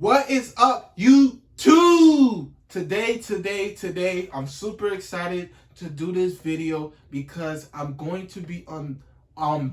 What is up, YouTube? Today, I'm super excited to do this video because I'm going to be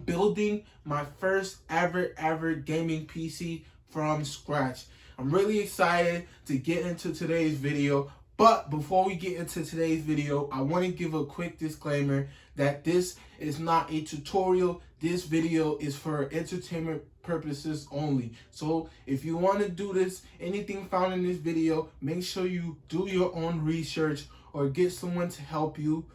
building my first ever gaming PC from scratch. I'm really excited to get into today's video. But before we get into today's video, I want to give a quick disclaimer that this is not a tutorial. This video is for entertainment purposes only. So if you want to do this, anything found in this video, make sure you do your own research or get someone to help you.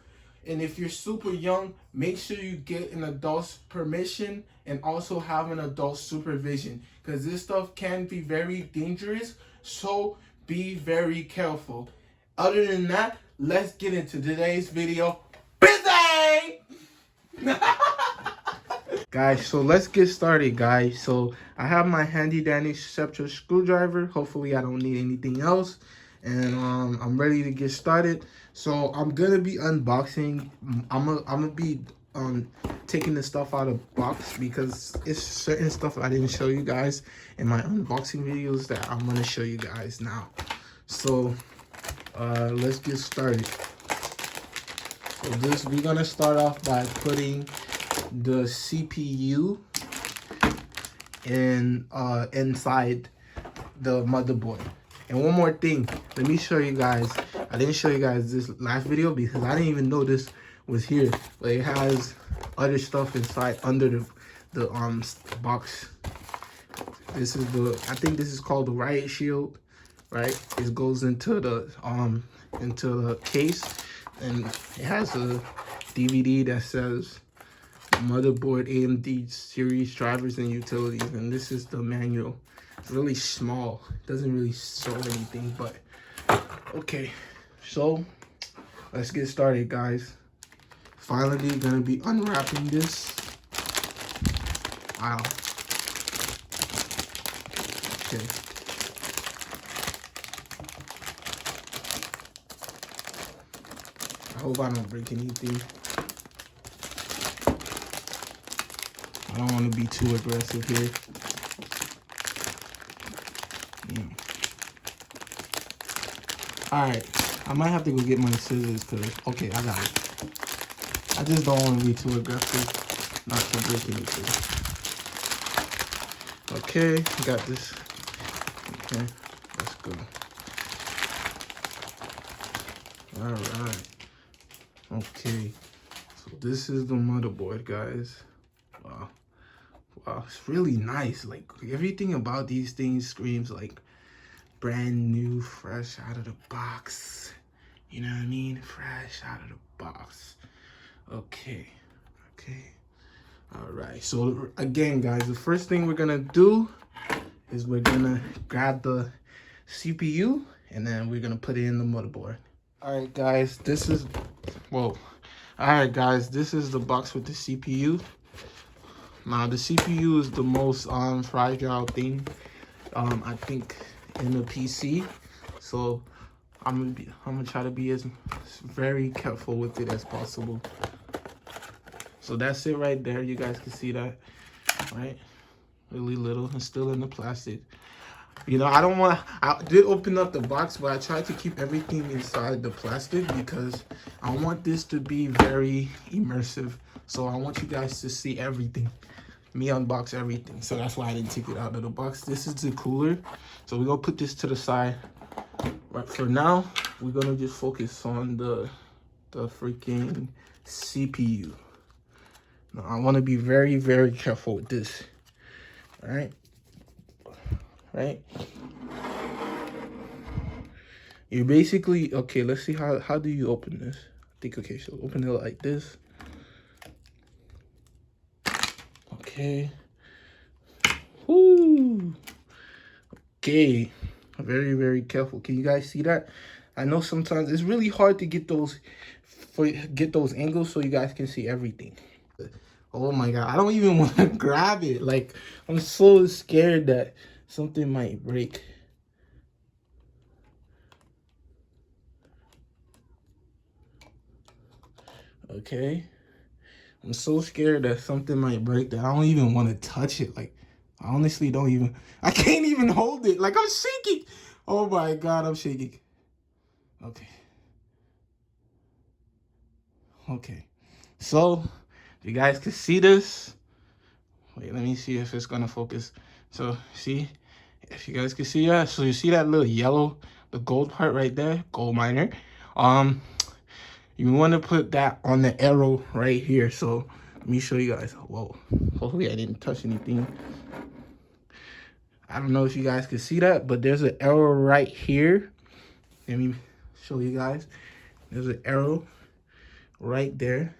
And if you're super young, make sure you get an adult's permission and also have an adult supervision, because this stuff can be very dangerous. So be very careful. Other than that, let's get into today's video. Busy! Guys, so let's get started, guys. So I have my handy dandy scepter screwdriver. Hopefully I don't need anything else. And I'm ready to get started. So I'm gonna be unboxing. I'm gonna be taking the stuff out of the box because it's certain stuff I didn't show you guys in my unboxing videos that I'm gonna show you guys now. So let's get started. So we're gonna start off by putting the CPU in inside the motherboard. And one more thing, let me show you guys. I didn't show you guys this last video because I didn't even know this was here, but it has other stuff inside under the box. This is I think this is called the riot shield, right? It goes into the case, and it has a DVD that says motherboard, AMD series drivers and utilities, and this is the manual. It's really small, it doesn't really show anything, but okay. So let's get started, guys. Finally gonna be unwrapping this. Wow. Okay. I hope I don't break anything. I don't want to be too aggressive here. Alright, I might have to go get my scissors because, okay, I got it. I just don't want to be too aggressive, not to break anything. Okay, got this. Okay, let's go. Alright. Okay, so this is the motherboard, guys. Wow. Wow, it's really nice. Like, everything about these things screams like brand new, fresh out of the box. You know what I mean? Fresh out of the box. Okay. All right. So again, guys, the first thing we're gonna do is we're gonna grab the CPU and then we're gonna put it in the motherboard. All right, guys. This is All right, guys. This is the box with the CPU. Now the CPU is the most fragile thing I think in the PC, so I'm gonna try to be as very careful with it as possible. So that's it right there. You guys can see that, right? Really little and still in the plastic. You know, I did open up the box, but I tried to keep everything inside the plastic because I want this to be very immersive. So I want you guys to see everything. Me unbox everything. So that's why I didn't take it out of the box. This is the cooler. So we're gonna put this to the side. Right, for now, we're gonna just focus on the freaking CPU. Now I wanna be very, very careful with this. Alright? Right? You're basically, okay, let's see how do you open this? I think, okay, so open it like this. Okay. Woo. Okay. Very, very careful. Can you guys see that? I know sometimes it's really hard to get those angles so you guys can see everything. Oh my god, I don't even want to grab it. Like, I'm so scared that something might break. Okay. I'm so scared that something might break that I don't even want to touch it. Like, I honestly don't even, I can't even hold it. Like, I'm shaking. Oh my God, I'm shaking. Okay. Okay. So, you guys can see this. Wait, let me see if it's gonna focus. So, see, if you guys can see that. So you see that little yellow, the gold part right there, gold miner. You want to put that on the arrow right here. So let me show you guys. Whoa, hopefully I didn't touch anything. I don't know if you guys can see that, but there's an arrow right here. Let me show you guys. There's an arrow right there.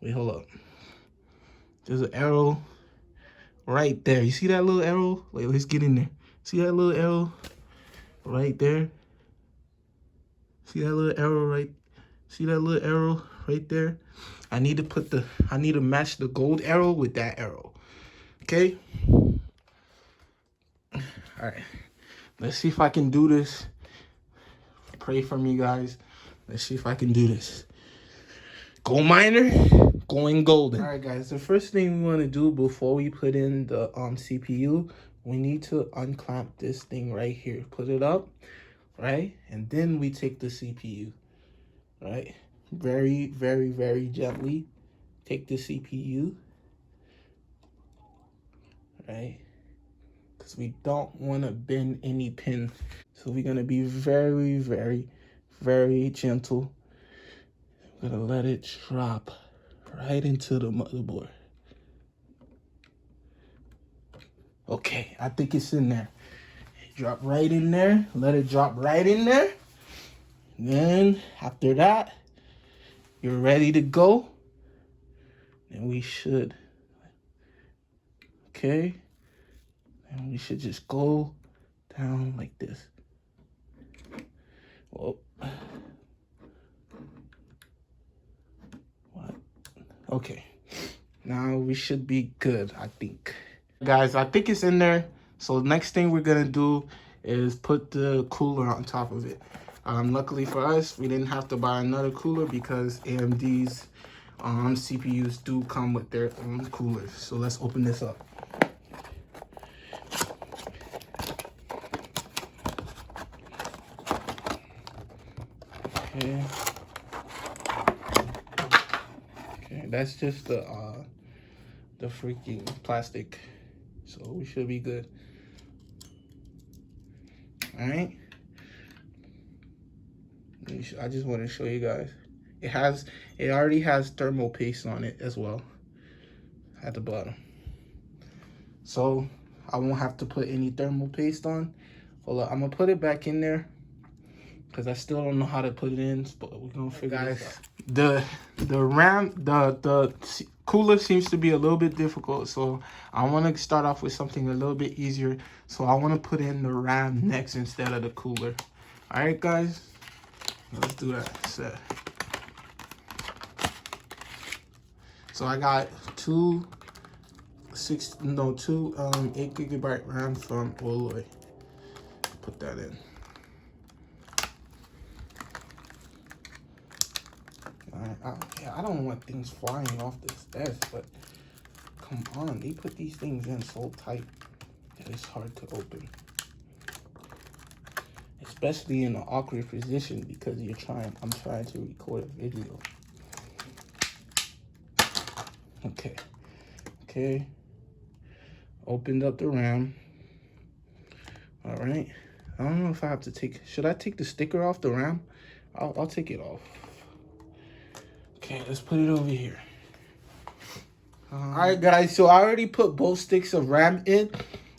Wait, hold up. There's an arrow right there. You see that little arrow? Wait, let's get in there. See that little arrow right there? See that little arrow right? See that little arrow right there? I need to match the gold arrow with that arrow. Okay? All right. Let's see if I can do this. Pray for me, guys. Let's see if I can do this. Gold miner, going golden. All right, guys. The first thing we want to do before we put in the CPU, we need to unclamp this thing right here. Put it up, right? And then we take the CPU, right? Very, very, very gently take the CPU, right? Because we don't want to bend any pin. So we're going to be very, very, very gentle. We're going to let it drop right into the motherboard. Okay, I think it's in there. Drop right in there. Let it drop right in there. Then after that, you're ready to go. And we should. Okay. And we should just go down like this. Whoa. What? Okay. Now we should be good, I think. Guys, I think it's in there. So next thing we're gonna do is put the cooler on top of it. Luckily for us, we didn't have to buy another cooler because AMD's CPUs do come with their own coolers. So let's open this up. Okay. Okay, that's just the freaking plastic. So we should be good. All right. I just want to show you guys. It already has thermal paste on it as well at the bottom. So I won't have to put any thermal paste on. Hold up, I'm gonna put it back in there because I still don't know how to put it in, but we're gonna figure it out. The RAM, the cooler seems to be a little bit difficult, so I want to start off with something a little bit easier. So I want to put in the RAM next instead of the cooler. All right, guys, let's do that. So I got two 8GB RAM from Oloy. Put that in. I don't want things flying off this desk, but come on, they put these things in so tight that it's hard to open. Especially in an awkward position because I'm trying to record a video. Okay. Opened up the RAM. All right. I don't know if I have to should I take the sticker off the RAM? I'll take it off. Okay, let's put it over here. All right, guys, so I already put both sticks of RAM in.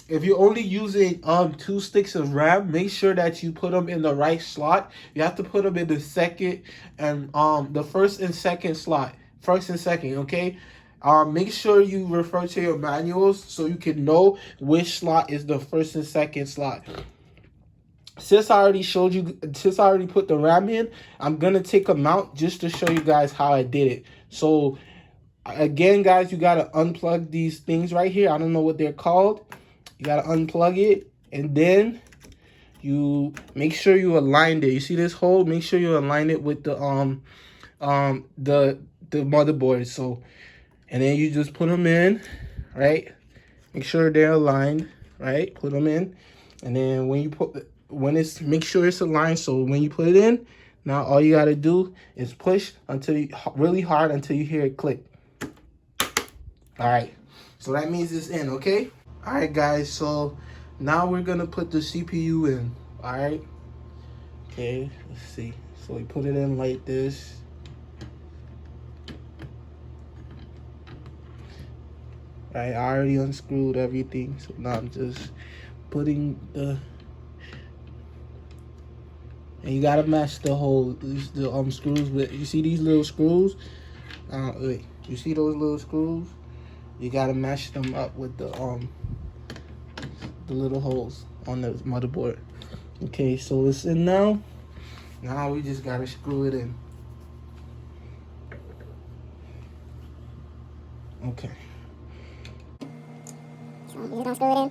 If you're only using 2 sticks of RAM, make sure that you put them in the right slot. You have to put them in the second and the first and second slot. First and second, okay? Make sure you refer to your manuals so you can know which slot is the first and second slot. Since I already put the RAM in, I'm gonna take them out just to show you guys how I did it. So again, guys, you gotta unplug these things right here. I don't know what they're called. You gotta unplug it, and then you make sure you aligned it. You see this hole? Make sure you align it with the motherboard. So, and then you just put them in, right? make sure they're aligned, right? Put them in, and then when you make sure it's aligned. So when you put it in, now all you gotta do is push really hard until you hear it click. All right, so that means it's in, okay? All right, guys, so now we're gonna put the CPU in, all right? Okay, let's see. So we put it in like this. I already unscrewed everything, so now I'm just putting the. And you gotta match the screws with. You see these little screws? Wait, you see those little screws? You gotta match them up with the little holes on the motherboard. Okay, so it's in now. Now we just gotta screw it in. Okay. So you're gonna screw it in.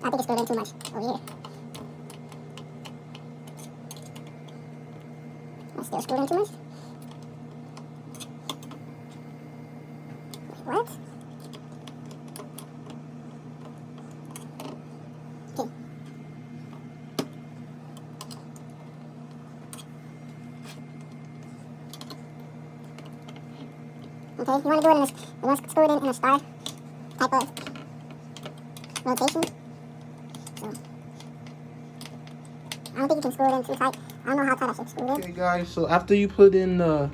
I think it's screwed in too much over here. It's still screwed in too much? What? Okay, you want to do it in you want to screw it in a star type of rotation. So, I don't think you can screw it in too tight. I don't know how tight I should screw it in. Okay, guys, so after you put in the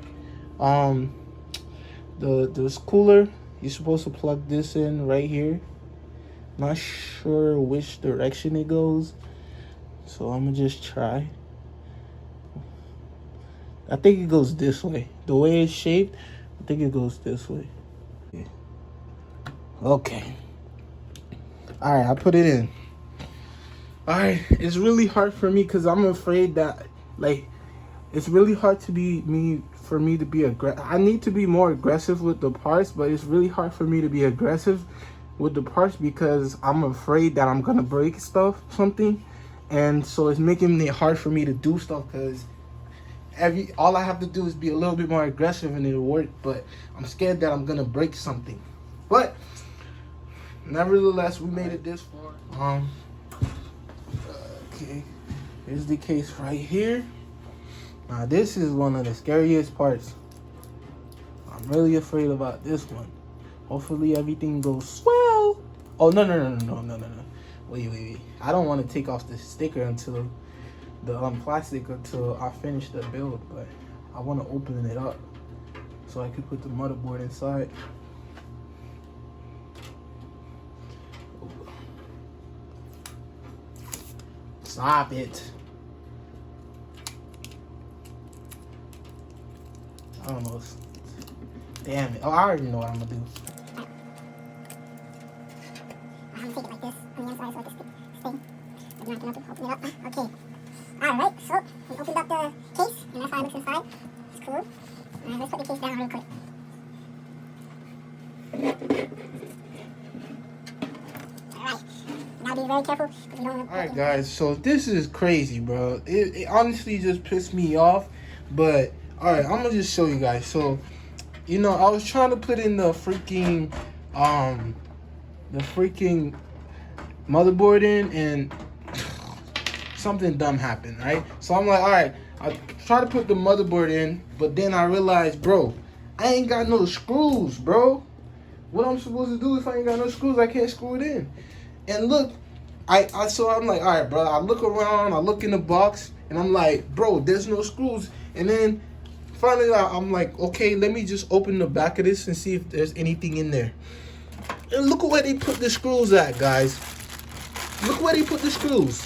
cooler, you're supposed to plug this in right here. Not sure which direction it goes, so I'm gonna just try. I think it goes this way. The way it's shaped, I think it goes this way. Okay. All right, I put it in. All right, it's really hard for me because I'm afraid that, like, it's really hard for me to be aggressive. I need to be more aggressive with the parts, but it's really hard for me to be aggressive with the parts because I'm afraid that I'm gonna break something, and so it's making it hard for me to do stuff because all I have to do is be a little bit more aggressive and it'll work, but I'm scared that I'm gonna break something. But nevertheless, we made it this far. Okay, here's the case right here. Now this is one of the scariest parts. I'm really afraid about this one. Hopefully everything goes swell. Oh, no. Wait. I don't want to take off the sticker until the plastic until I finish the build, but I want to open it up so I can put the motherboard inside. Stop it. I don't know. Damn it. Oh, I already know what I'm gonna do. I'm gonna take it like this on the inside so this thing is not gonna open it up. Okay. Alright, so we opened up the case and that's how it looks inside. It's cool. Alright, let's put the case down real quick. Alright. Now be very careful. Alright guys, so this is crazy, bro. It honestly just pissed me off. But alright, I'm gonna just show you guys. So, you know, I was trying to put in the freaking motherboard in, and something dumb happened, right? So I'm like, all right, I try to put the motherboard in, but then I realized, bro, I ain't got no screws, bro. What I'm supposed to do if I ain't got no screws? I can't screw it in. And look, so I'm like, all right, bro. I look around, I look in the box, and I'm like, bro, there's no screws. And then finally, I'm like, okay, let me just open the back of this and see if there's anything in there. And look at where they put the screws at, guys. Look where they put the screws.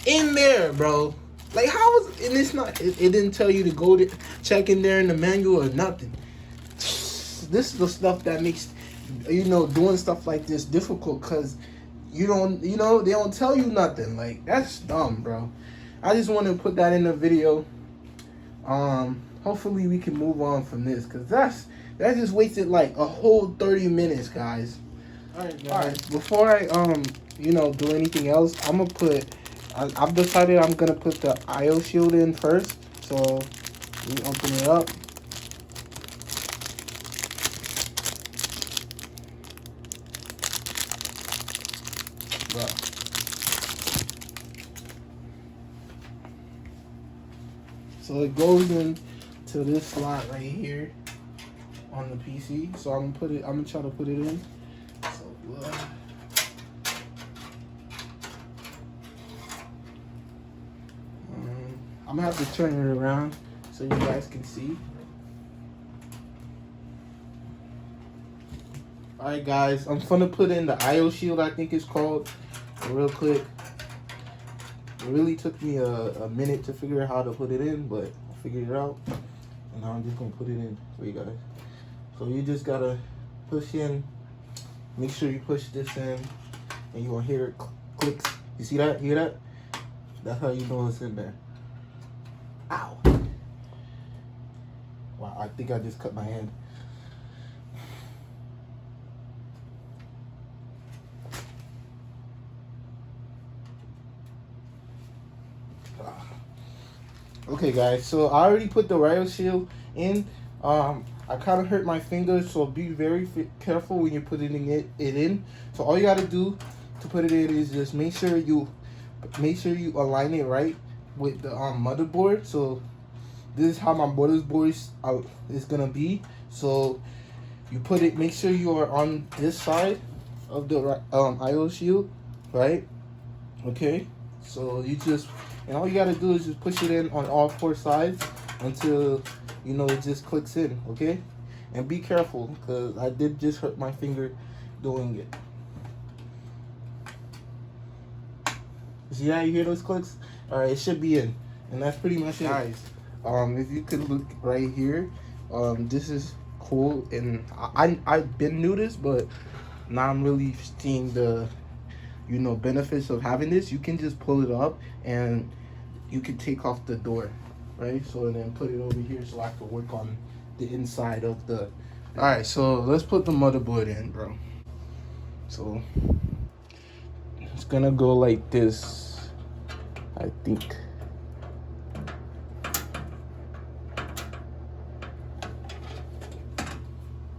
In there, bro. Like, how was and it's not it didn't tell you to go to check in there in the manual or nothing. This is the stuff that makes, you know, doing stuff like this difficult, because they don't tell you nothing. Like, that's dumb, bro. I just want to put that in the video. Hopefully we can move on from this, because that just wasted like a whole 30 minutes, guys. All right, before I do anything else, I've decided I'm gonna put the IO shield in first. So let me open it up. Wow. So it goes in to this slot right here on the PC. So I'm gonna try to put it in. So I'm gonna have to turn it around so you guys can see. Alright guys, I'm gonna put in the IO shield, I think it's called, real quick. It really took me a minute to figure out how to put it in, but I figured it out. And now I'm just gonna put it in for you guys. So you just gotta push in, make sure you push this in, and you're gonna hear it clicks. You see that? Hear that? That's how you know it's in there. Ow. Wow, I think I just cut my hand. Okay guys, so I already put the riot shield in. I kind of hurt my finger, so be very careful when you're putting it in. So all you gotta do to put it in is just make sure you align it right with the motherboard. So this is how my motherboard is gonna be. So you put it, make sure you are on this side of the IO shield, right? Okay, so and all you gotta do is just push it in on all 4 sides until you know it just clicks in, okay? And be careful, because I did just hurt my finger doing it. See how you hear those clicks? Alright, it should be in. And that's pretty much it. Guys, if you could look right here, this is cool, and I've been new this, but now I'm really seeing the benefits of having this. You can just pull it up and you can take off the door, right? So then put it over here so I can work on the inside of the. All right, so let's put the motherboard in, bro. So it's gonna go like this, I think.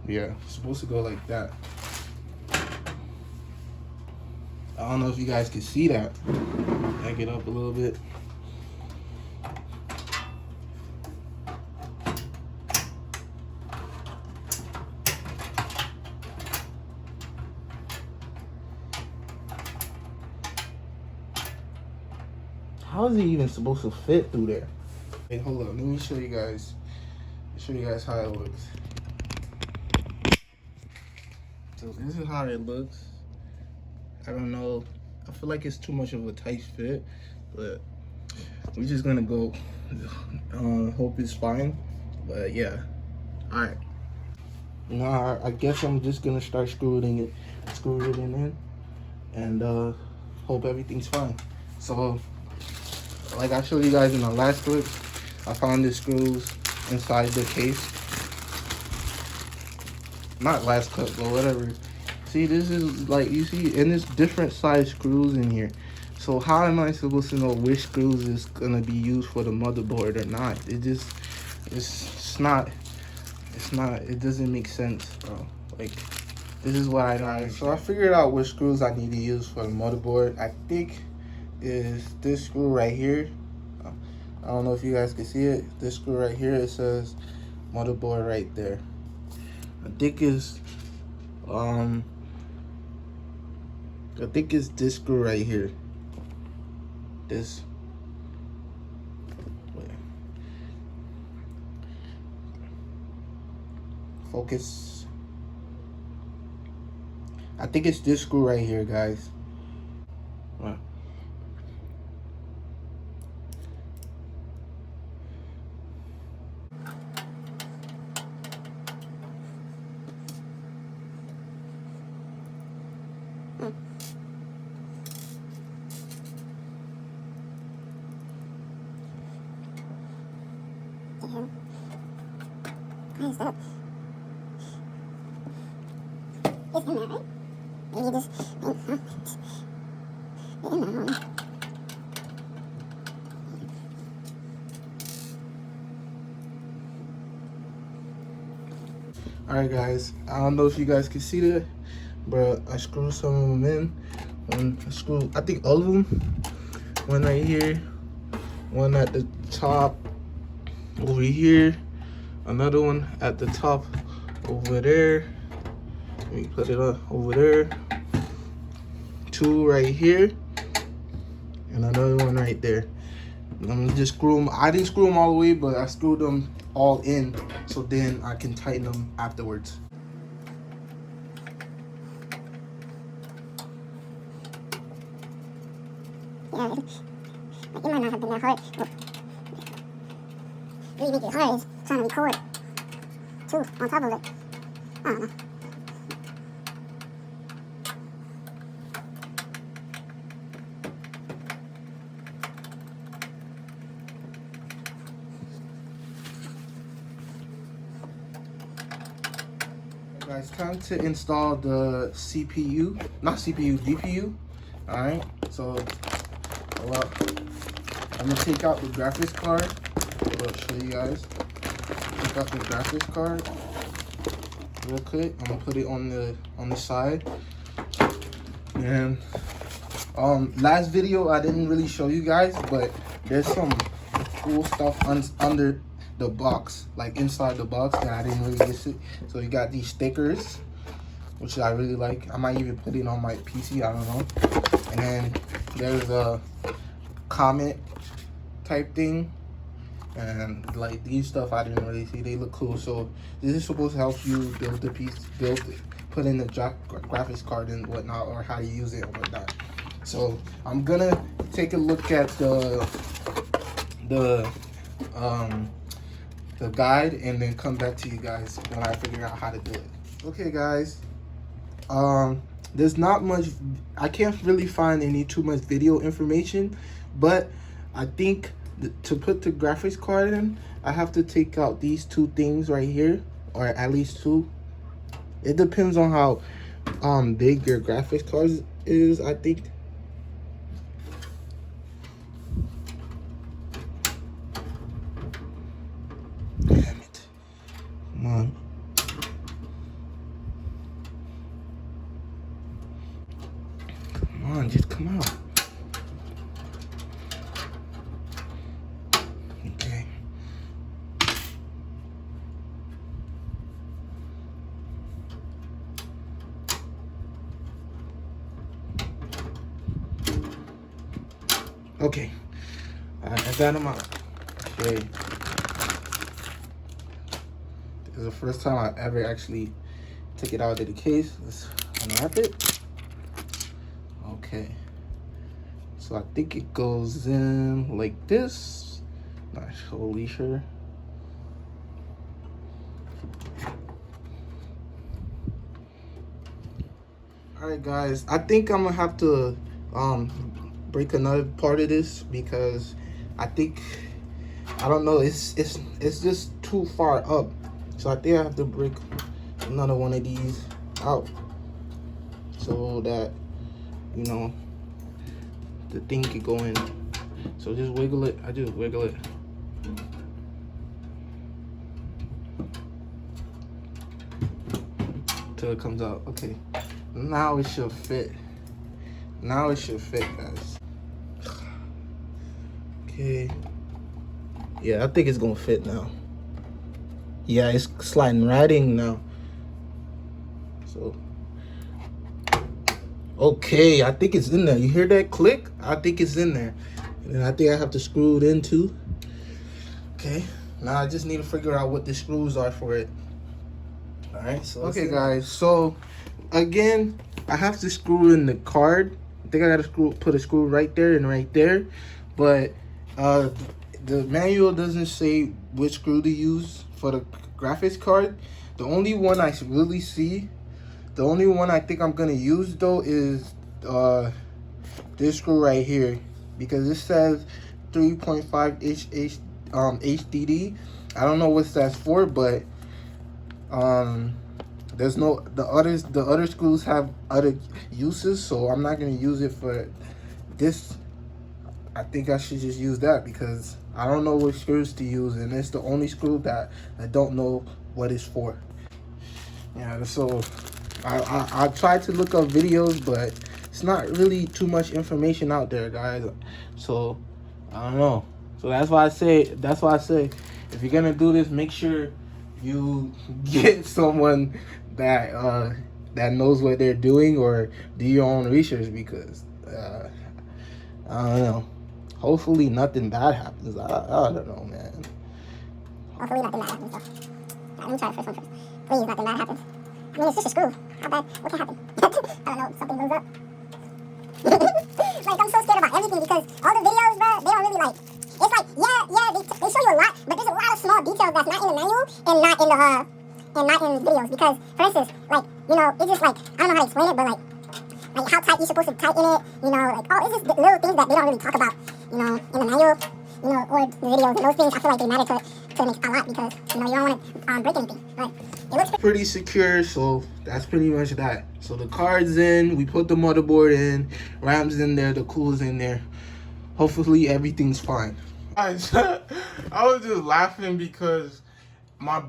Yeah, it's supposed to go like that. I don't know if you guys can see that. Back it up a little bit. How is it even supposed to fit through there? Wait, hold on. Let me show you guys. How it looks. So this is how it looks. I don't know. I feel like it's too much of a tight fit, but we're just gonna go. Hope it's fine. But yeah. All right. Now I guess I'm just gonna start screwing it in, and hope everything's fine. So, like I showed you guys in the last clip, I found the screws inside the case. Not last clip, but whatever. See, this is like, you see, and there's different size screws in here. So how am I supposed to know which screws is gonna be used for the motherboard or not? It doesn't make sense, bro. Like, this is what I don't understand. So I figured out which screws I need to use for the motherboard. I think is this screw right here. I don't know if you guys can see it. This screw right here, it says motherboard right there. I think it's this screw right here. This. Wait. Focus. I think it's this screw right here, guys. Right. Stop. It's in there, right? Maybe this thing. It's in there. Alright guys, I don't know if you guys can see that, but I screwed some of them in one screw, I think all of them. One right here, one at the top over here, another one at the top over there. Let me put it up over there. Two right here, and another one right there. I'm gonna just screw them. I didn't screw them all the way, but I screwed them all in, so then I can tighten them afterwards. Yeah, like it might not have been that hard. But really make it hard is trying to record too on top of it. I don't know. Guys, time to install the CPU, not CPU, GPU. All right, so well, I'm gonna take out the graphics card. I'll show you guys. Take out the graphics card real quick. I'm gonna put it on the side. And last video I didn't really show you guys, but there's some cool stuff under the box, like inside the box, that I didn't really get it. So you got these stickers, which I really like. I might even put it on my PC, I don't know. And then there's a comment type thing, and like these stuff I didn't really see. They look cool. So this is supposed to help you build the piece, put in the graphics card and whatnot, or how to use it and whatnot. So I'm gonna take a look at the guide and then come back to you guys when I figure out how to do it. Okay guys, there's not much, I can't really find any too much video information, but I think to put the graphics card in, I have to take out these two things right here, or at least two. It depends on how big your graphics card is, I think. Damn it. Come on. Come on, just come out. Okay. Okay. I got them out. Okay. This is the first time I ever actually took it out of the case. Let's unwrap it. Okay. So I think it goes in like this. Not totally sure. Alright guys, I think I'm gonna have to break another part of this, because I think, I don't know, it's just too far up. So I think I have to break another one of these out, so that, you know, the thing could go in. So just wiggle it. I just wiggle it. Till it comes out. Okay. Now it should fit. Now it should fit, guys. Okay. Yeah, I think it's gonna fit now. Yeah, it's sliding right in now. So, okay, I think it's in there. You hear that click? I think it's in there. And then I think I have to screw it in too. Okay, now I just need to figure out what the screws are for it. All right, so okay guys, so again, I have to screw in the card. I think I gotta put a screw right there and right there. But the manual doesn't say which screw to use for the graphics card. The only one I really see, the only one I think I'm gonna use though is this screw right here, because it says 3.5 inch HDD. I don't know what that's for, but there's no, the other screws have other uses, so I'm not gonna use it for this. I think I should just use that, because I don't know what screws to use, and it's the only screw that I don't know what it's for. Yeah, so I tried to look up videos, but it's not really too much information out there, guys. So I don't know. So that's why I say if you're gonna do this, make sure you get someone that knows what they're doing, or do your own research, because I don't know. Hopefully nothing bad happens. I don't know, man. Hopefully nothing bad happens, though. Let me try the first one first. Please, nothing bad happens. I mean, it's just a screw. How bad? What can happen? I don't know. Something goes up. Like, I'm so scared about everything because all the videos, bro, they don't really like. It's like, they show you a lot, but there's a lot of small details that's not in the manual and not in the videos. Because, for instance, like, you know, it's just like, I don't know how to explain it, but like how tight you're supposed to tighten it, you know, like, oh, it's just the little things that they don't really talk about, you know, in the manual, you know, or the videos. And those things, I feel like they matter to a lot because, you know, you don't want to break anything. But it looks pretty secure, so that's pretty much that. So the card's in, we put the motherboard in, RAM's in there, the cool's in there. Hopefully everything's fine. Guys, I was just laughing because I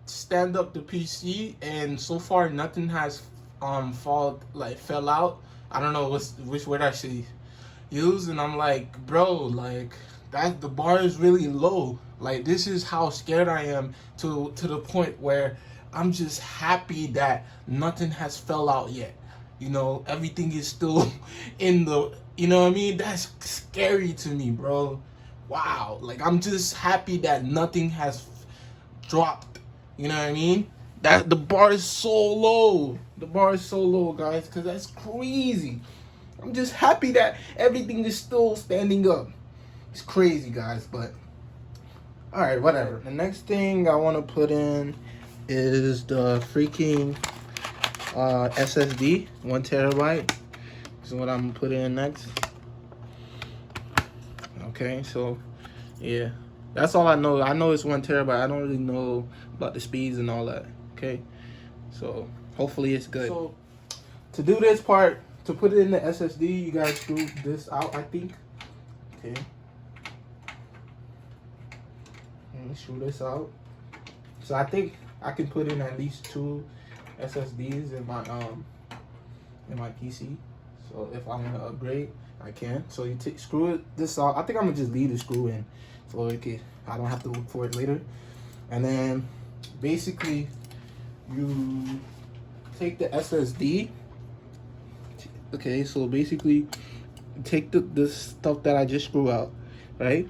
stand up the PC and so far nothing has fell out. I don't know which word I should use, and I'm like, bro, like that the bar is really low. Like, this is how scared I am to the point where I'm just happy that nothing has fell out yet. You know, everything is still in the, you know what I mean? That's scary to me, bro. Wow. Like, I'm just happy that nothing has dropped. You know what I mean? That the bar is so low. The bar is so low, guys, because that's crazy. I'm just happy that everything is still standing up. It's crazy, guys, but all right, whatever. The next thing I want to put in is the freaking SSD, 1 terabyte. This is what I'm gonna put in next. Okay, so yeah, that's all I know. I know it's 1 terabyte. I don't really know about the speeds and all that. Okay, so hopefully it's good. So to do this part, to put it in the SSD, you guys screw this out, I think. Okay. Screw this out. So I think I can put in at least 2 SSDs in my PC. So if I want to upgrade, I can. So you screw this out. I think I'm gonna just leave the screw in, so I don't have to look for it later. And then basically you take the SSD. Okay, so basically take this stuff that I just screw out, right?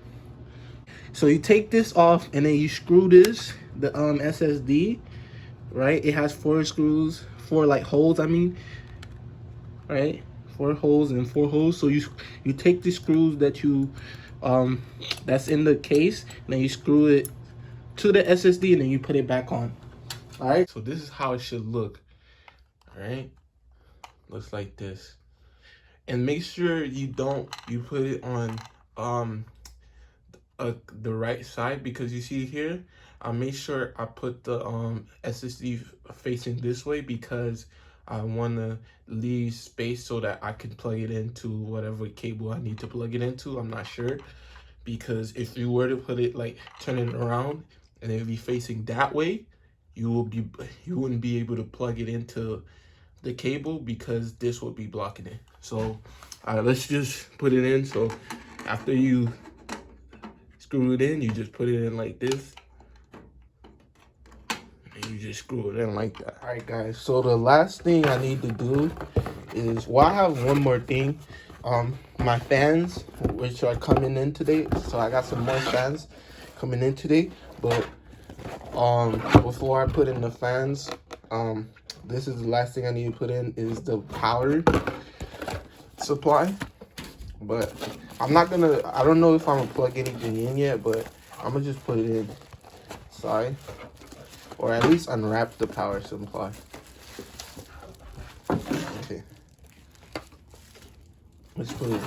So you take this off and then you screw the SSD, right? It has 4 screws, 4 like holes, I mean, right? 4 holes and 4 holes. So you take the screws that that's in the case, and then you screw it to the SSD and then you put it back on. All right. So this is how it should look. All right. Looks like this. And make sure you put it on the right side, because you see here, I made sure I put the SSD facing this way because I want to leave space so that I can plug it into whatever cable I need to plug it into. I'm not sure, because if you were to put it like turn it around and it would be facing that way, you wouldn't be able to plug it into the cable because this would be blocking it. So let's just put it in. So after you screw it in, you just put it in like this, and you just screw it in like that. All right, guys, so the last thing I need to do is, well, I have one more thing. My fans, which are coming in today, so I got some more fans coming in today. But before I put in the fans, this is the last thing I need to put in is the power supply. But I don't know if I'm gonna plug anything in yet, but I'm gonna just put it in side, or at least unwrap the power supply. Okay, let's put it in.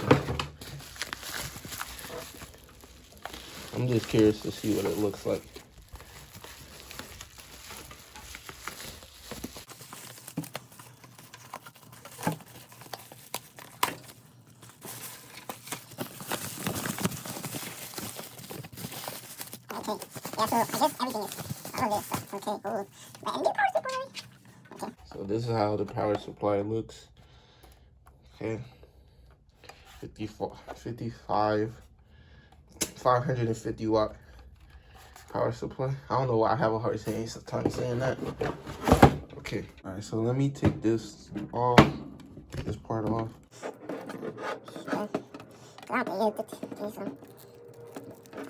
I'm just curious to see what it looks like. Okay. Yeah, so I guess everything is all of this stuff. Okay, cool. And the power supply. Okay. So this is how the power supply looks. Okay. 550 watt power supply. I don't know why I have a hard time saying that. Okay. All right. So let me take this off. This part off.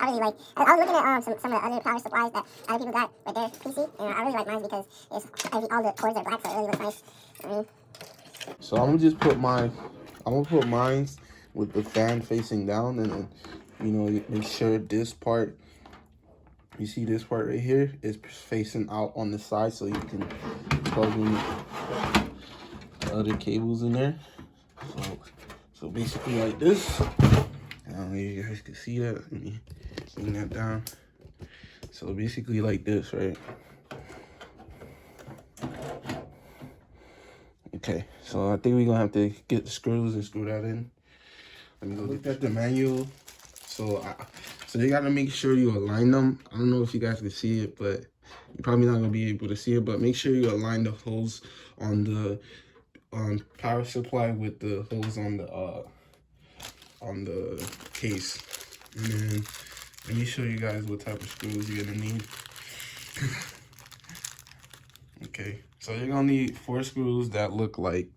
I really like. I was looking at some of the other power supplies that other people got with their PC, and I really like mine because all the cords are black, so it really looks nice. So I'm gonna just put mine with the fan facing down, and then, you know, make sure this part, you see this part right here, is facing out on the side, so you can plug in the other cables in there. So basically like this. I don't know if you guys can see that. Let me bring that down. So basically like this, right? Okay, so I think we're gonna have to get the screws and screw that in. Let me go look at the manual. So you gotta make sure you align them. I don't know if you guys can see it, but you're probably not gonna be able to see it. But make sure you align the holes on the power supply with the holes on the case. And then let me show you guys what type of screws you're gonna need. Okay, so you're gonna need 4 screws that look like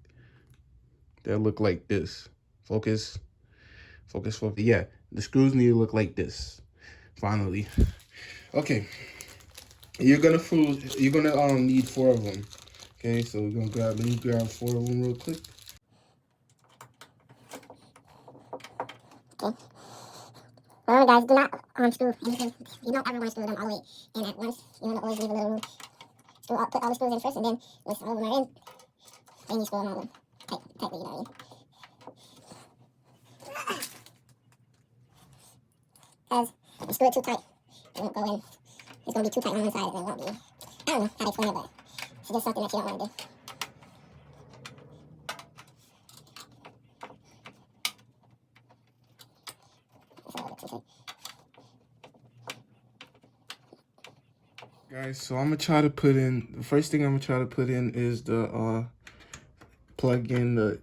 this. Focus. Yeah, the screws need to look like this. Finally. Okay. You're gonna need 4 of them. Okay, so we're gonna let me grab 4 of them real quick. Okay. Remember, guys, do not unscrew anything. You don't ever want to screw them all the way in at once. You want to always leave a little room. Put all the screws in first, and then once all of them are in, then you screw them all in tightly, you know what I mean? Because if you screw it too tight, it won't go in. It's going to be too tight on one side, and it won't be. I don't know how to explain it, but it's just something that you don't want to do. Guys, so I'm gonna try to put in, the first thing I'm gonna try to put in is the plug in the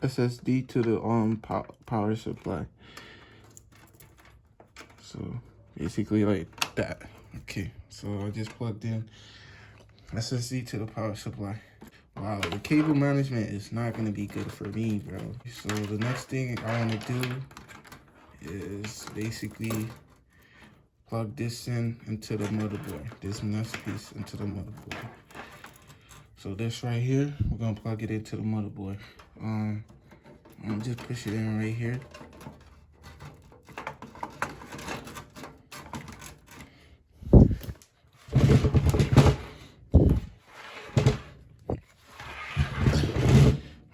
SSD to the power supply. So basically like that. Okay, so I just plugged in SSD to the power supply. Wow, the cable management is not gonna be good for me, bro. So the next thing I wanna do is basically plug this into the motherboard. This next piece into the motherboard. So this right here, we're gonna plug it into the motherboard. I'm gonna just push it in right here.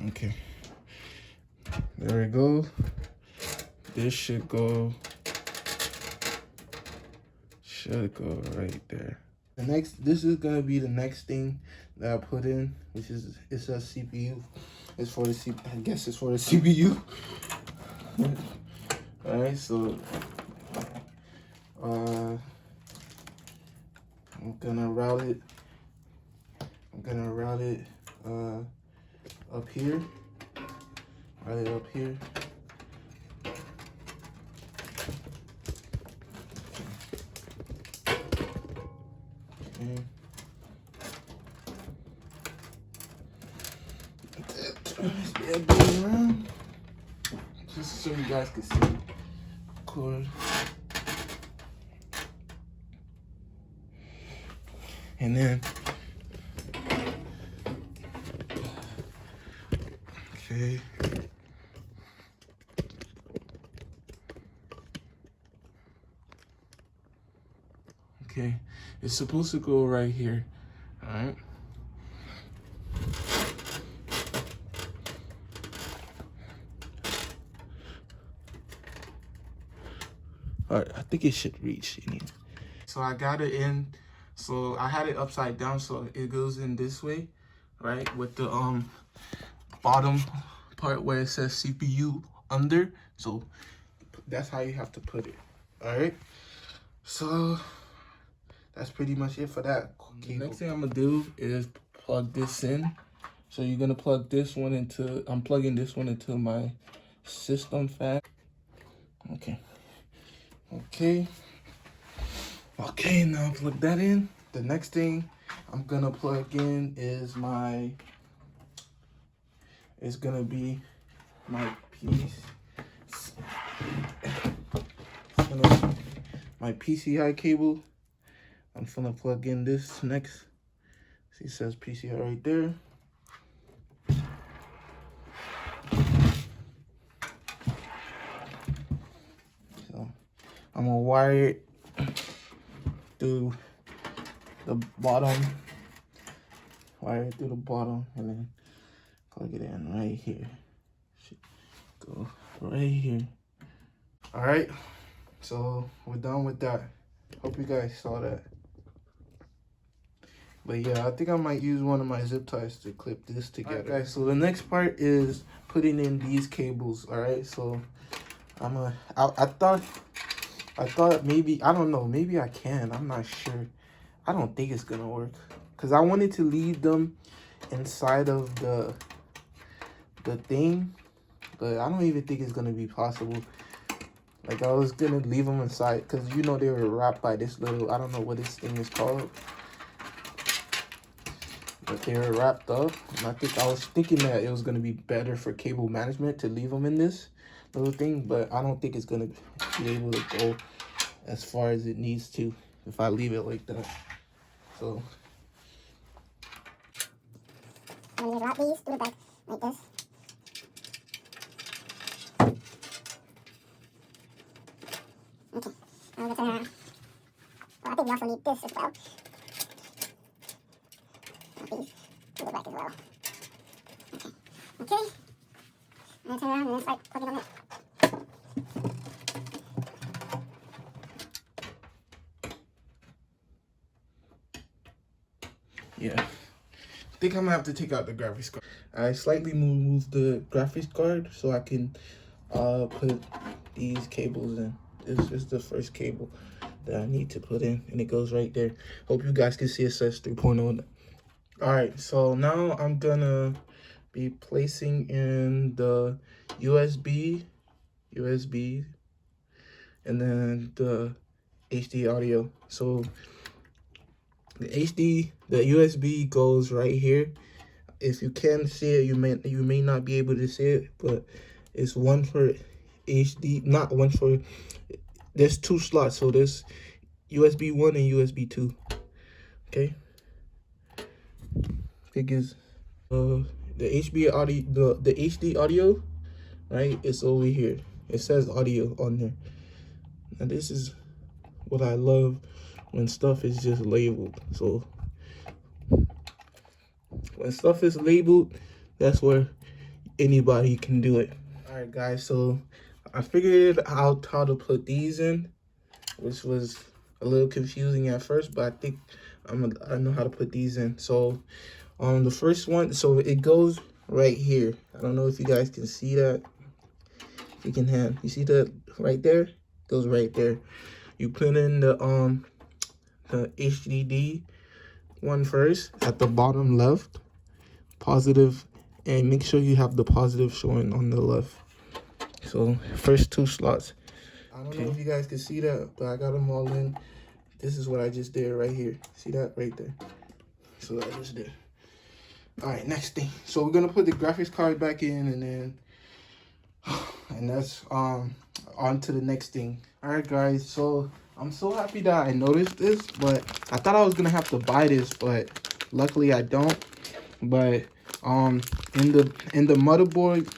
Okay, there we go. This should go right there. This is gonna be the next thing that I put in, which is, it says CPU. It's for the I guess it's for the CPU. All right, so I'm gonna route it. Up here. Route it up here. Okay. Around. Just so you guys can see. Cord. And then, okay. Okay, it's supposed to go right here. All right. All right, I think it should reach in here. So I got it in. So I had it upside down, so it goes in this way, right? With the bottom part where it says CPU under. So that's how you have to put it. All right. So that's pretty much it for that. Okay, next thing I'm gonna do is plug this in So you're gonna plug this one into, I'm plugging this one into my system fan. Okay. Okay, now plug that in. The next thing I'm gonna plug in is gonna be my piece. My PCI cable. I'm gonna plug in this next. See, it says PCI right there. So I'm gonna wire it through the bottom. Wire it through the bottom and then plug it in right here. Should go right here. All right, so we're done with that. Hope you guys saw that. But yeah, I think I might use one of my zip ties to clip this together. All right, guys, so the next part is putting in these cables. All right, so I thought maybe, I don't know, maybe I can. I'm not sure. I don't think it's gonna work because I wanted to leave them inside of the thing, but I don't even think it's gonna be possible. Like, I was gonna leave them inside because you know they were wrapped by this little, I don't know what this thing is called, but they were wrapped up. And I was thinking that it was gonna be better for cable management to leave them in this little thing, but I don't think it's gonna be able to go as far as it needs to if I leave it like that. So I'm gonna just wrap these through the back like this. Okay, I'm gonna turn around. Well, I think we also need this as well. Wrap these through the back as well. Okay. I'm gonna turn around and then start plugging them in. yeah, I think I'm gonna have to take out the graphics card. I slightly moved the graphics card so I can put these cables in. This is the first cable that I need to put in, and it goes right there. Hope you guys can see it says 3.0. All right, so now I'm gonna be placing in the USB, and then the HD audio. So the USB goes right here. If you can see it, you may not be able to see it, but it's one for HD, not one for, there's two slots, so there's USB 1 and USB 2. Okay, it is the HB audio, the HD audio, right? It's over here. It says audio on there. And this is what I love when stuff is just labeled. So when stuff is labeled, that's where anybody can do it. All right, guys, so I figured out how to put these in, which was a little confusing at first, but I think I know how to put these in. So the first one, so it goes right here. I don't know if you guys can see that. If you can you see that right there? It goes right there. You put in the HDD one first at the bottom left, positive, and make sure you have the positive showing on the left. So first two slots. I don't know if you guys can see that, but I got them all in. This is what I just did right here. See that right there? So I just did. All right, next thing. So we're gonna put the graphics card back in, and then that's on to the next thing. All right, guys. So I'm so happy that I noticed this, but I thought I was gonna have to buy this, but luckily I don't. But in the motherboard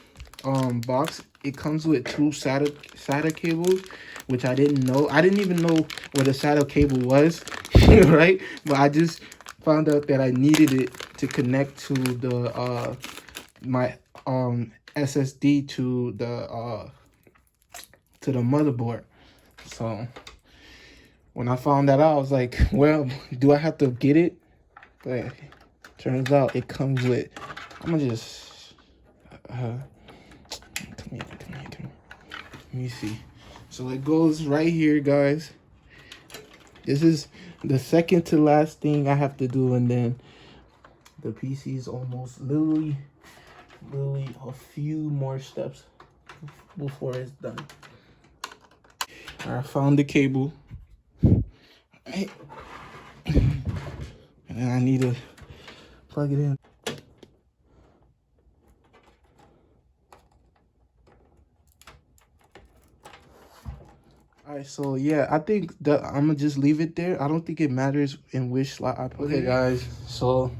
box, it comes with two SATA cables, which I didn't know. I didn't even know what a SATA cable was, right? But I just found out that I needed it to connect to the my SSD to the motherboard. So when I found that out, I was like, well, do I have to get it? But turns out it comes with, I'm gonna just come here. Let me see. So it goes right here, guys. This is the second to last thing I have to do, and then The PC is almost literally a few more steps before it's done. I found the cable. Right. And I need to plug it in. Alright, so yeah, I think that I'm gonna just leave it there. I don't think it matters in which slot I put it. Okay, guys, so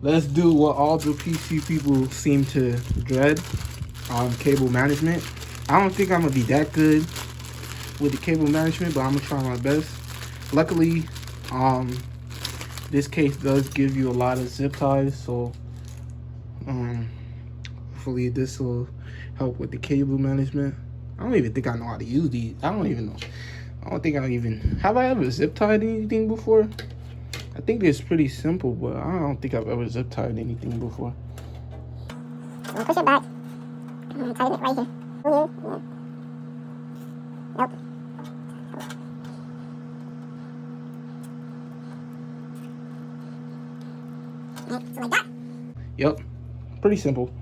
let's do what all the PC people seem to dread, cable management. I don't think I'm gonna be that good with the cable management, but I'm gonna try my best. Luckily, this case does give you a lot of zip ties, so hopefully this will help with the cable management. I don't even think I know how to use these. I don't even know. I don't think I even... Have I ever zip tied anything before? I think it's pretty simple, but I don't think I've ever zip tied anything before. I'll push it back. I'm tighten it right here. Yeah. Yep. Right, so like that. Yep. Pretty simple.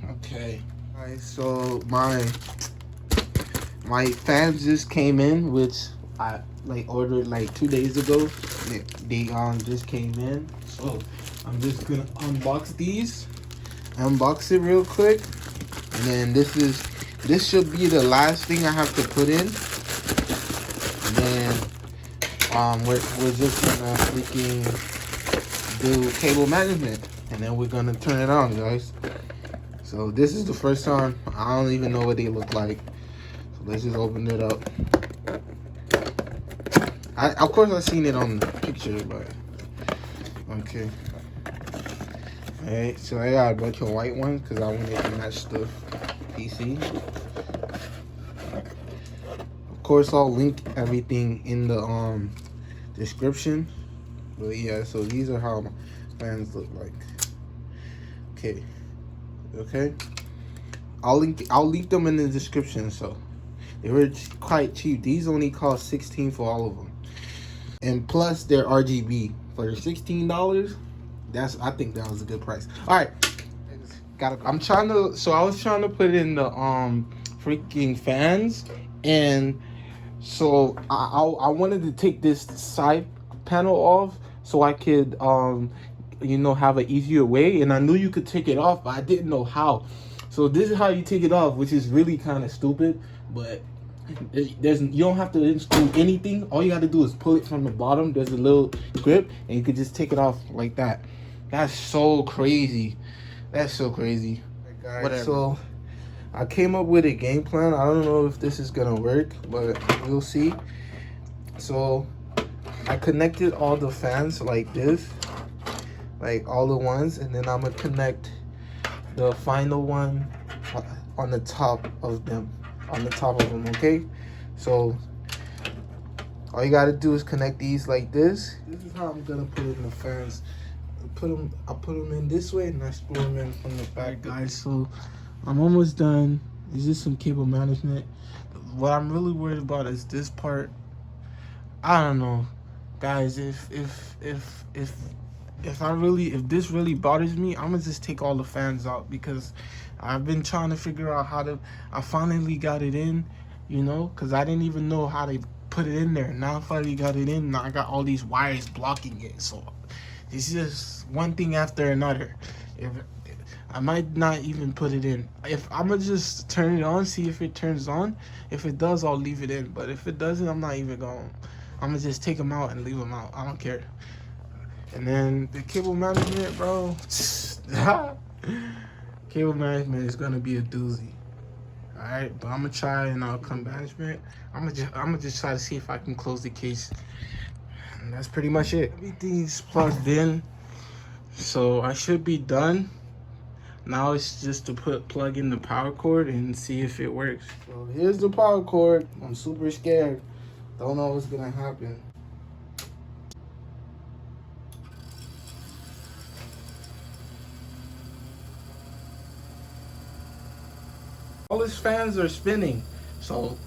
Okay. Alright, so my fans just came in, which I ordered 2 days ago. They just came in. So I'm just gonna unbox these. Unbox it real quick. And then this should be the last thing I have to put in. And then we're just gonna freaking do cable management. And then we're gonna turn it on, guys. So this is the first time. I don't even know what they look like. So let's just open it up. Of course I've seen it on the picture, but okay. Alright, so I got a bunch of white ones because I wanted to match the PC. Of course I'll link everything in the description. But yeah, so these are how my fans look like. Okay, I'll link them in the description. So they were quite cheap. These only cost $16 for all of them, and plus they're RGB for $16. I think that was a good price. All right, I was trying to put in the freaking fans, and so I wanted to take this side panel off so I could have an easier way, and I knew you could take it off, but I didn't know how. So this is how you take it off, which is really kind of stupid, but you don't have to unscrew anything. All you got to do is pull it from the bottom. There's a little grip, and you could just take it off like that. That's so crazy. That's so crazy. Whatever. So I came up with a game plan. I don't know if this is gonna work, but we'll see. So I connected all the fans like this, like all the ones, and then I'm gonna connect the final one on the top of them, okay? So all you gotta do is connect these like this. This is how I'm gonna put in the fans. I put them in this way, and I screw them in from the back. Guys, so I'm almost done. This is some cable management. What I'm really worried about is this part. I don't know, guys. If this really bothers me, I'm gonna just take all the fans out, because I've been trying to figure out how to. I finally got it in, because I didn't even know how to put it in there. Now I finally got it in. Now I got all these wires blocking it, so it's just one thing after another. I might not even put it in. If I'm gonna just turn it on, see if it turns on. If it does, I'll leave it in. But if it doesn't, I'm not even going. I'm gonna just take them out and leave them out. I don't care. And then the cable management, bro. Cable management is gonna be a doozy. All right, but I'm gonna try, and I'll come management. I'm gonna just try to see if I can close the case. And that's pretty much it. Everything's plugged in, so I should be done. Now it's just to plug in the power cord and see if it works. So here's the power cord. I'm super scared. Don't know what's gonna happen. All his fans are spinning. So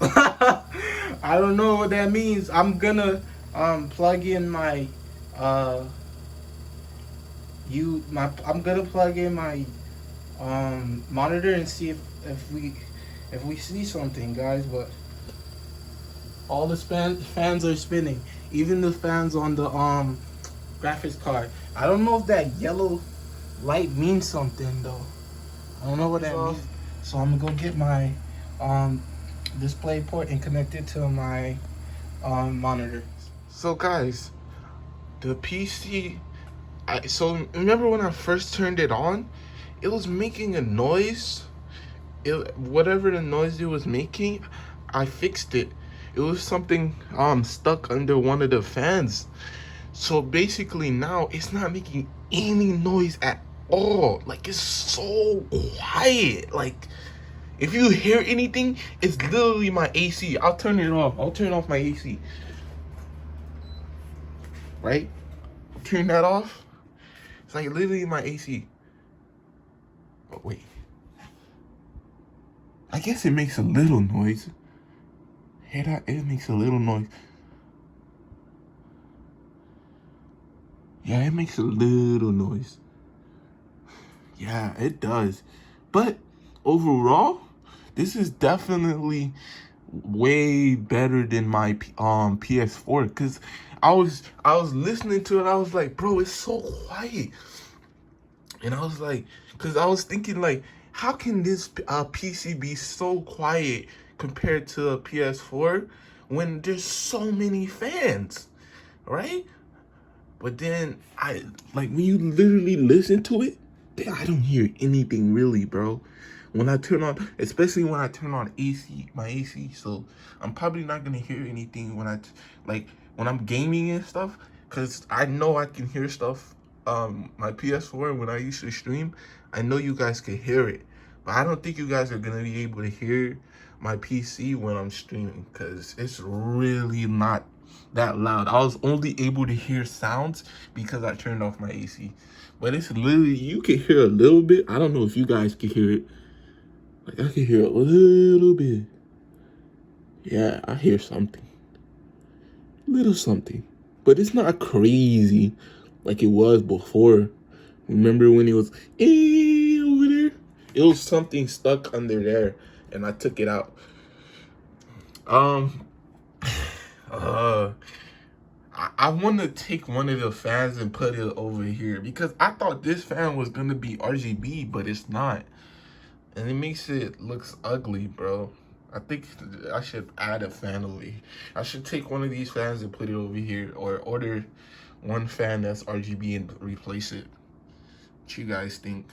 I don't know what that means. I'm gonna plug in my I'm gonna plug in my monitor and see if we see something, guys. But all the fans are spinning, even the fans on the graphics card. I don't know if that yellow light means something though. I don't know what that means. So I'm gonna go get my um display port and connect it to my monitor. So guys, the PC. So remember when I first turned it on, it was making a noise. Whatever the noise it was making, I fixed it. It was something stuck under one of the fans. So basically now it's not making any noise at all. Like it's so quiet. Like if you hear anything, it's literally my AC. I'll turn it off. I'll turn off my AC. Right? Turn that off. It's like literally my AC. Oh wait. I guess it makes a little noise. Hear that? It makes a little noise. Yeah, it makes a little noise. Yeah, it does. But overall, this is definitely way better than my PS4 because I was listening to it. I was like, bro, it's so quiet. And I was like, because I was thinking like, how can this PC be so quiet compared to a PS4 when there's so many fans, right? But then when you literally listen to it, I don't hear anything really, bro. When I turn on, especially when I turn on my AC, so I'm probably not gonna hear anything when when I'm gaming and stuff, cause I know I can hear stuff. My PS4 when I used to stream, I know you guys can hear it, but I don't think you guys are gonna be able to hear my PC when I'm streaming, cause it's really not that loud. I was only able to hear sounds because I turned off my AC. But it's literally, you can hear a little bit. I don't know if you guys can hear it. Like I can hear a little bit. Yeah, I hear something. Little something. But it's not crazy like it was before. Remember when it was over there? It was something stuck under there and I took it out. I want to take one of the fans and put it over here because I thought this fan was gonna be RGB, but it's not, and it makes it looks ugly, bro. I think I should add a fan over here. I should take one of these fans and put it over here, or order one fan that's RGB and replace it. What you guys think?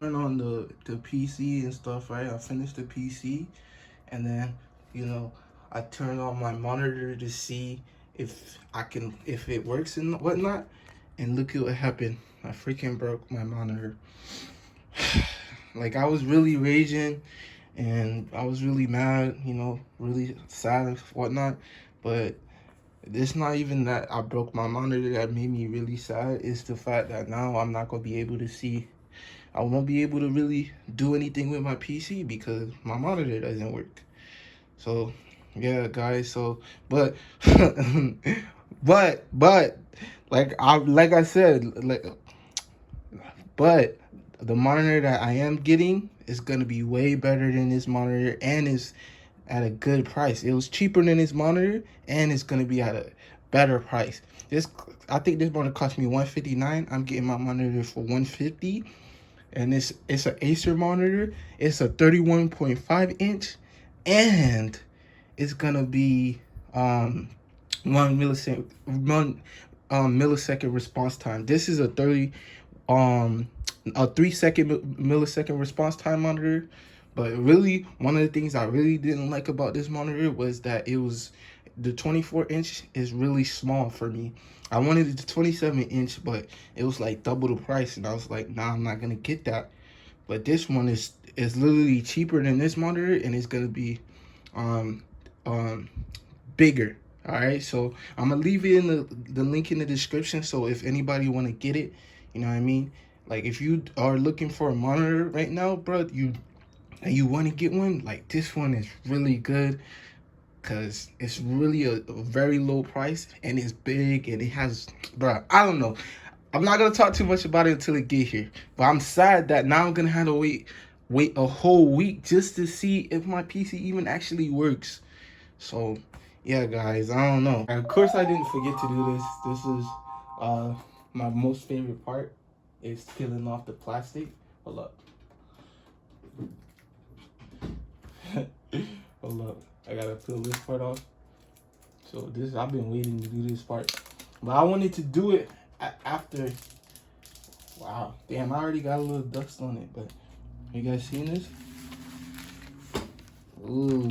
Turn on the PC and stuff, right? I finished the PC, and then I turned on my monitor to see if it works and whatnot, and look at what happened. I freaking broke my monitor. Like I was really raging and I was really mad, really sad and whatnot, but it's not even that I broke my monitor that made me really sad. It's the fact that now I'm not gonna be able to see. I won't be able to really do anything with my PC because my monitor doesn't work. So yeah, guys. So but but like I said, but the monitor that I am getting is gonna be way better than this monitor and is at a good price. It was cheaper than this monitor and it's gonna be at a better price. I think this monitor cost me $159. I'm getting my monitor for $150, and it's an Acer monitor. It's a 31.5 inch, and it's gonna be 1 millisecond millisecond response time. This is a 3-second millisecond response time monitor. But really, one of the things I really didn't like about this monitor was that the 24 inch is really small for me. I wanted the 27 inch, but it was like double the price, and I was like, nah, I'm not gonna get that. But this one is literally cheaper than this monitor, and it's gonna be bigger. All right, so I'm gonna leave it in the link in the description, so if anybody want to get it, you know what I mean, like if you are looking for a monitor right now, bro, you want to get one, like this one is really good. because it's really a very low price, and it's big, and it has, bro, I don't know. I'm not gonna talk too much about it until it get here, but I'm sad that now I'm gonna have to wait a whole week just to see if my PC even actually works. So yeah, guys, I don't know. And of course, I didn't forget to do this. This is my most favorite part, is peeling off the plastic. Hold up. Hold up. I gotta peel this part off. So this, I've been waiting to do this part, but I wanted to do it after. Wow, damn! I already got a little dust on it, but you guys seen this? Ooh.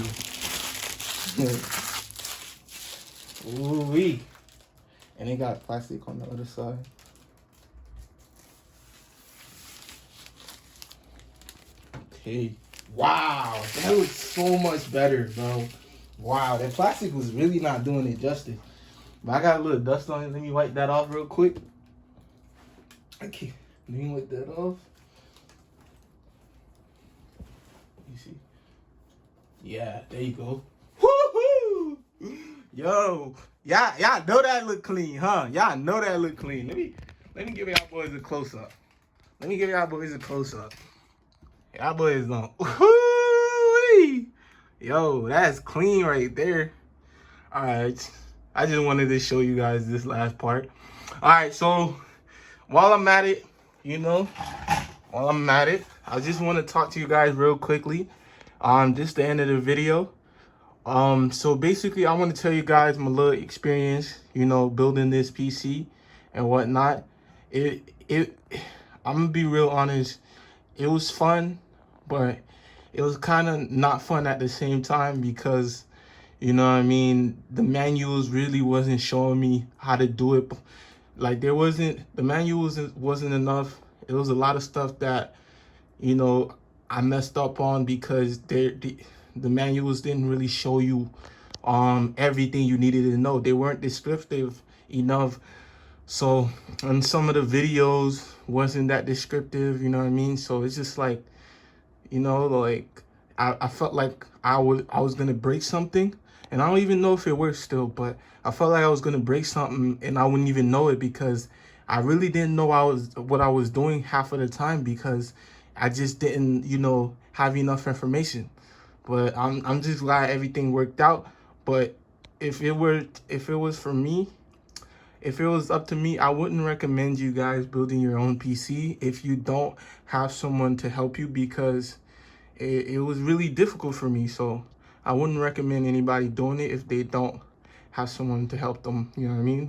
Ooh wee. And it got plastic on the other side. Okay. Wow, that looks so much better, bro. Wow, that plastic was really not doing it justice. But I got a little dust on it. Let me wipe that off real quick. Okay, let me wipe that off. You see? Yeah, there you go. Woohoo! Yo, y'all know that look clean, huh? Y'all know that look clean. Let me give y'all boys a close up. Let me give y'all boys a close up. Y'all boys don't. Woo-wee! Yo, that's clean right there. All right, I just wanted to show you guys this last part. All right, so while I'm at it, I just want to talk to you guys real quickly. Just the end of the video. So basically, I want to tell you guys my little experience, building this PC and whatnot. I'm gonna be real honest. It was fun, but it was kind of not fun at the same time because, the manuals really wasn't showing me how to do it. Like the manuals wasn't enough. It was a lot of stuff that, I messed up on because the manuals didn't really show you everything you needed to know. They weren't descriptive enough. So, and some of the videos wasn't that descriptive, So it's just like, I felt like I was gonna break something, and I don't even know if it works still, but I felt like I was gonna break something and I wouldn't even know it because I really didn't know what I was doing half of the time because I just didn't, have enough information. But I'm just glad everything worked out. But if it was for me, if it was up to me, I wouldn't recommend you guys building your own PC if you don't have someone to help you because it was really difficult for me. So I wouldn't recommend anybody doing it if they don't have someone to help them,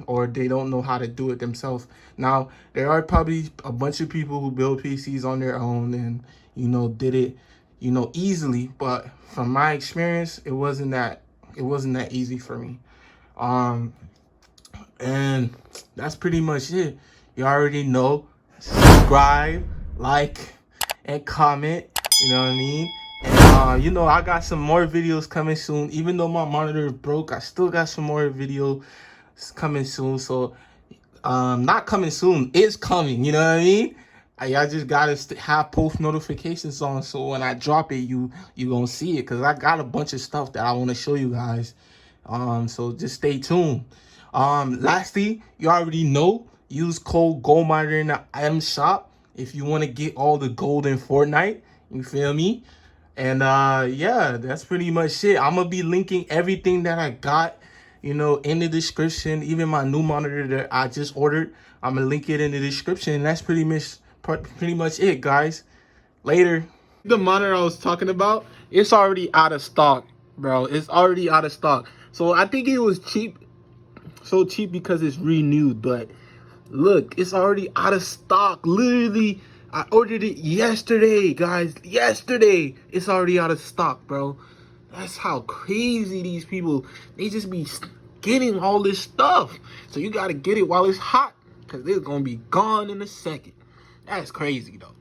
or they don't know how to do it themselves. Now, there are probably a bunch of people who build PCs on their own and, did it, easily. But from my experience, it wasn't that easy for me. And that's pretty much it. You already know. Subscribe, like, and comment. You know what I mean? And I got some more videos coming soon. Even though my monitor is broke, I still got some more videos coming soon. So not coming soon, it's coming. You know what I mean? Y'all just gotta have post notifications on, so when I drop it, you gonna see it, because I got a bunch of stuff that I want to show you guys. So just stay tuned. Lastly, you already know, use code GoldMiner in the item shop if you want to get all the gold in Fortnite. You feel me? And yeah, that's pretty much it. I'm gonna be linking everything that I got, in the description. Even my new monitor that I just ordered, I'm gonna link it in the description. And that's pretty much it, guys. Later. The monitor I was talking about, it's already out of stock, bro. It's already out of stock. So I think it was cheap. So cheap because it's renewed, but look, it's already out of stock. Literally, I ordered it yesterday, guys. Yesterday, it's already out of stock, bro. That's how crazy these people, they just be getting all this stuff. So you gotta get it while it's hot, because it's gonna be gone in a second. That's crazy, though.